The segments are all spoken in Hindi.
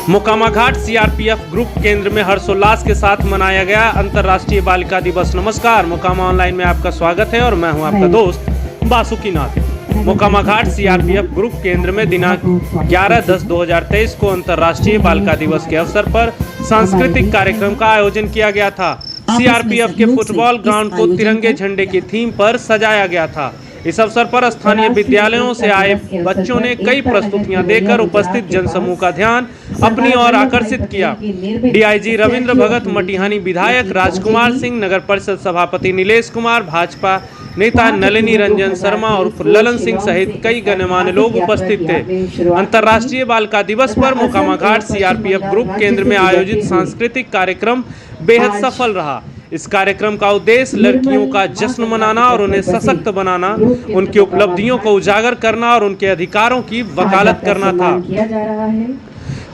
मोकामा घाट सीआरपीएफ ग्रुप केंद्र में हर्षोल्लास के साथ मनाया गया अंतर्राष्ट्रीय बालिका दिवस। नमस्कार, मोकामा ऑनलाइन में आपका स्वागत है और मैं हूं आपका दोस्त बासुकीनाथ। मोकामा घाट सीआरपीएफ ग्रुप केंद्र में दिनांक 11/10/2023 को अंतर्राष्ट्रीय बालिका दिवस के अवसर पर सांस्कृतिक कार्यक्रम का आयोजन किया गया था। सीआरपीएफ के फुटबॉल ग्राउंड को तिरंगे झंडे की थीम पर सजाया गया था। इस अवसर पर स्थानीय विद्यालयों से आए बच्चों ने कई प्रस्तुतियां देकर उपस्थित जनसमूह का ध्यान अपनी ओर आकर्षित किया। डीआईजी रविंद्र भगत, मटिहानी विधायक राजकुमार सिंह, नगर परिषद सभापति नीलेश कुमार, भाजपा नेता नलिनी रंजन शर्मा और ललन सिंह सहित कई गणमान्य लोग उपस्थित थे। अंतर्राष्ट्रीय बालिका दिवस पर मोकामा घाट सीआरपीएफ ग्रुप केंद्र में आयोजित सांस्कृतिक कार्यक्रम बेहद सफल रहा। इस कार्यक्रम का उद्देश्य लड़कियों का जश्न मनाना और उन्हें सशक्त बनाना, उनकी उपलब्धियों को उजागर करना और उनके अधिकारों की वकालत करना था।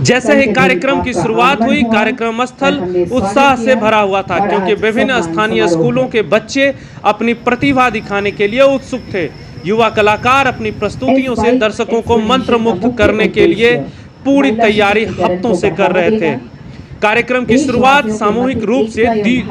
जैसे ही कार्यक्रम की शुरुआत हुई, कार्यक्रम स्थल उत्साह से भरा हुआ था क्योंकि विभिन्न स्थानीय स्कूलों के बच्चे अपनी प्रतिभा दिखाने के लिए उत्सुक थे। युवा कलाकार अपनी प्रस्तुतियों से दर्शकों को मंत्रमुग्ध करने के लिए पूरी तैयारी हफ्तों से कर रहे थे। कार्यक्रम की शुरुआत सामूहिक रूप से दीप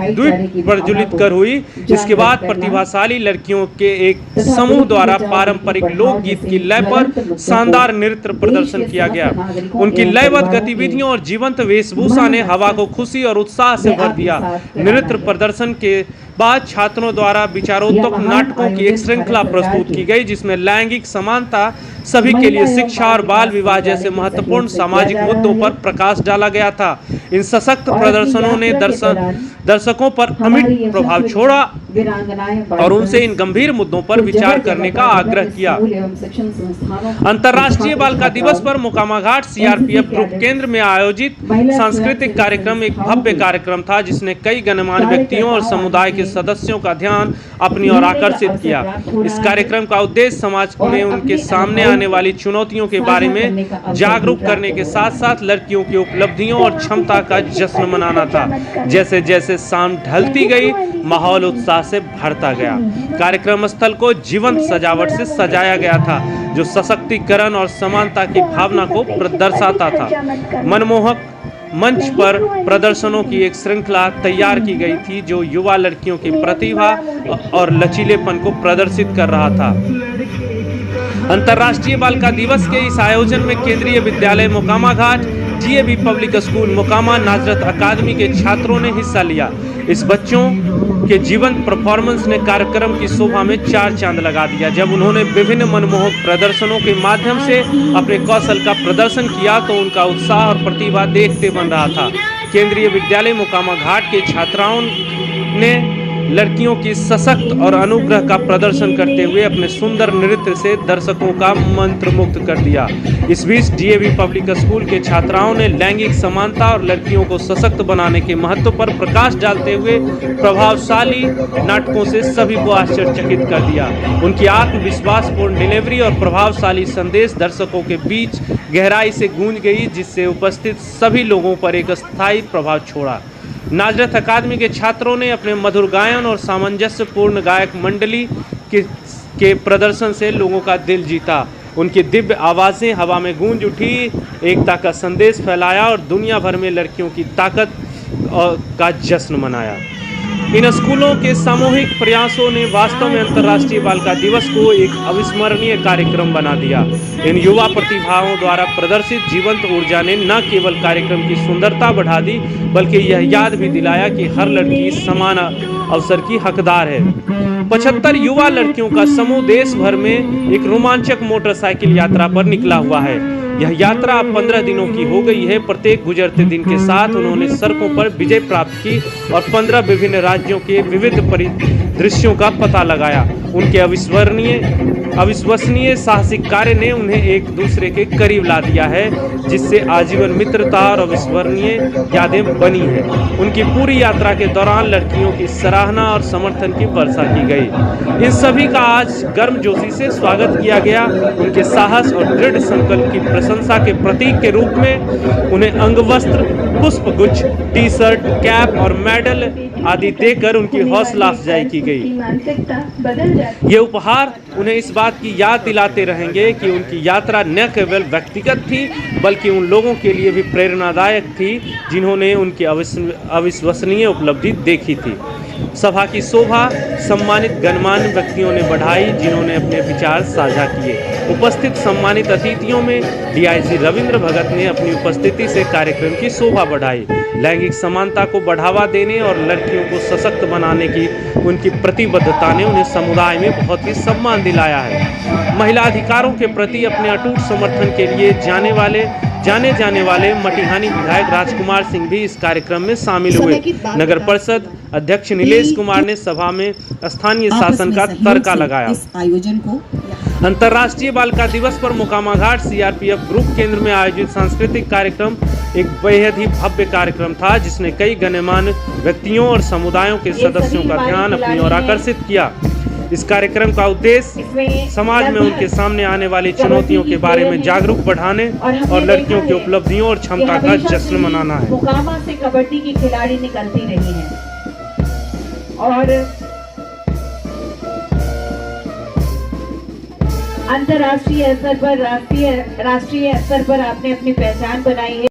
प्रज्वलित कर हुई। इसके बाद प्रतिभाशाली लड़कियों के एक समूह द्वारा पारंपरिक लोकगीत की लय पर शानदार नृत्य प्रदर्शन किया गया। उनकी लयबद्ध गतिविधियों और जीवंत वेशभूषा ने हवा को खुशी और उत्साह से भर दिया। नृत्य प्रदर्शन के बाद छात्रों द्वारा विचारोत्तक नाटकों की एक श्रृंखला प्रस्तुत की गई, जिसमें लैंगिक समानता, सभी के लिए शिक्षा और बाल विवाह जैसे महत्वपूर्ण सामाजिक मुद्दों पर प्रकाश डाला गया था। इन सशक्त प्रदर्शनों ने दर्शकों पर अमिट प्रभाव छोड़ा और उनसे इन गंभीर मुद्दों पर विचार करने का आग्रह किया। अंतर्राष्ट्रीय बालिका दिवस पर मोकामा घाट सीआरपीएफ ग्रुप केंद्र में आयोजित सांस्कृतिक कार्यक्रम एक भव्य कार्यक्रम था, जिसने कई गणमान्य व्यक्तियों और समुदाय के सदस्यों का ध्यान अपनी ओर आकर्षित किया। इस कार्यक्रम का उद्देश्य समाज में उनके सामने आने वाली चुनौतियों के बारे में जागरूक करने के साथ साथ लड़कियों की उपलब्धियों और क्षमता का जश्न मनाना था। जैसे जैसे शाम ढलती गई, माहौल उत्साह से भरता गया। कार्यक्रम स्थल को जीवंत सजावट से सजाया गया था, जो सशक्तिकरण और समानता की भावना को दर्शाता था। मनमोहक मंच पर प्रदर्शनों की एक श्रृंखला तैयार की गई थी, जो युवा लड़कियों की प्रतिभा और लचीलेपन को प्रदर्शित कर रहा था। अंतर्राष्ट्रीय बालिका दिवस के इस आयोजन में केंद्रीय विद्यालय मोकामा घाट, डीएवी पब्लिक स्कूल मोकामा, नाजरत अकादमी के छात्रों ने हिस्सा लिया। इस बच्चों के जीवंत परफॉर्मेंस ने कार्यक्रम की शोभा में चार चांद लगा दिया। जब उन्होंने विभिन्न मनमोहक प्रदर्शनों के माध्यम से अपने कौशल का प्रदर्शन किया तो उनका उत्साह और प्रतिभा देखते बन रहा था। केंद्रीय विद्यालय मोकामा घाट के छात्राओं ने लड़कियों की सशक्त और अनुग्रह का प्रदर्शन करते हुए अपने सुंदर नृत्य से दर्शकों का मंत्रमुग्ध कर दिया। इस बीच डीएवी पब्लिक स्कूल के छात्राओं ने लैंगिक समानता और लड़कियों को सशक्त बनाने के महत्व पर प्रकाश डालते हुए प्रभावशाली नाटकों से सभी को आश्चर्यचकित कर दिया। उनकी आत्मविश्वासपूर्ण डिलीवरी और प्रभावशाली संदेश दर्शकों के बीच गहराई से गूंज गई, जिससे उपस्थित सभी लोगों पर एक स्थायी प्रभाव छोड़ा। नाजरत अकादमी के छात्रों ने अपने मधुर गायन और सामंजस्यपूर्ण गायक मंडली के प्रदर्शन से लोगों का दिल जीता। उनकी दिव्य आवाज़ें हवा में गूंज उठी, एकता का संदेश फैलाया और दुनिया भर में लड़कियों की ताकत का जश्न मनाया। इन स्कूलों के सामूहिक प्रयासों ने वास्तव में अंतर्राष्ट्रीय बालिका दिवस को एक अविस्मरणीय कार्यक्रम बना दिया। इन युवा प्रतिभाओं द्वारा प्रदर्शित जीवंत ऊर्जा ने न केवल कार्यक्रम की सुंदरता बढ़ा दी, बल्कि यह याद भी दिलाया कि हर लड़की समान अवसर की हकदार है। 75 युवा लड़कियों का समूह देश भर में एक रोमांचक मोटरसाइकिल यात्रा पर निकला हुआ है। यह यात्रा अब 15 दिनों की हो गई है। प्रत्येक गुजरते दिन के साथ उन्होंने सड़कों पर विजय प्राप्त की और 15 विभिन्न राज्यों के विविध परिदृश्यों का पता लगाया। उनके अविश्वसनीय साहसिक कार्य ने उन्हें एक दूसरे के करीब ला दिया है, जिससे आजीवन मित्रता और अविस्मरणीय यादें बनी हैं। उनकी पूरी यात्रा के दौरान लड़कियों की सराहना और समर्थन की वर्षा की गई। इन सभी का आज गर्मजोशी से स्वागत किया गया। उनके साहस और दृढ़ संकल्प की प्रशंसा के प्रतीक के रूप में उन्हें अंगवस्त्र, पुष्पगुच्छ, टी शर्ट, कैप और मेडल आदि देकर उनकी हौसला अफजाई की गई। ये उपहार उन्हें इस बात की याद दिलाते रहेंगे कि उनकी यात्रा न केवल व्यक्तिगत थी बल्कि उन लोगों के लिए भी प्रेरणादायक थी जिन्होंने उनकी अविश्वसनीय उपलब्धि देखी थी। सभा की शोभा सम्मानित गणमान्य व्यक्तियों ने बढ़ाई जिन्होंने अपने विचार साझा किए। उपस्थित सम्मानित अतिथियों में डीआईजी रविंद्र भगत ने अपनी उपस्थिति से कार्यक्रम की शोभा बढ़ाई। लैंगिक समानता को बढ़ावा देने और लड़कियों को सशक्त बनाने की उनकी प्रतिबद्धता ने उन्हें समुदाय में बहुत ही सम्मान दिलाया है। महिला अधिकारों के प्रति अपने अटूट समर्थन के लिए जाने जाने वाले मटिहानी विधायक राजकुमार सिंह भी इस कार्यक्रम में शामिल हुए। नगर परिषद अध्यक्ष नीलेश कुमार ने सभा में स्थानीय शासन का तर्का लगाया। इस आयोजन को अंतर्राष्ट्रीय बालिका दिवस पर मोकामा घाट सीआरपीएफ ग्रुप केंद्र में आयोजित सांस्कृतिक कार्यक्रम एक बेहद ही भव्य कार्यक्रम था जिसने कई गणमान्य व्यक्तियों और समुदायों के सदस्यों का ध्यान अपनी ओर आकर्षित किया। इस कार्यक्रम का उद्देश्य समाज में उनके सामने आने वाली चुनौतियों के बारे में जागरूक बढ़ाने और लड़कियों की उपलब्धियों और क्षमता का जश्न मनाना है। मोकामा से कबड्डी की खिलाड़ी निकलती रही हैं और अंतर्राष्ट्रीय स्तर पर राष्ट्रीय स्तर पर आपने अपनी पहचान बनाई है।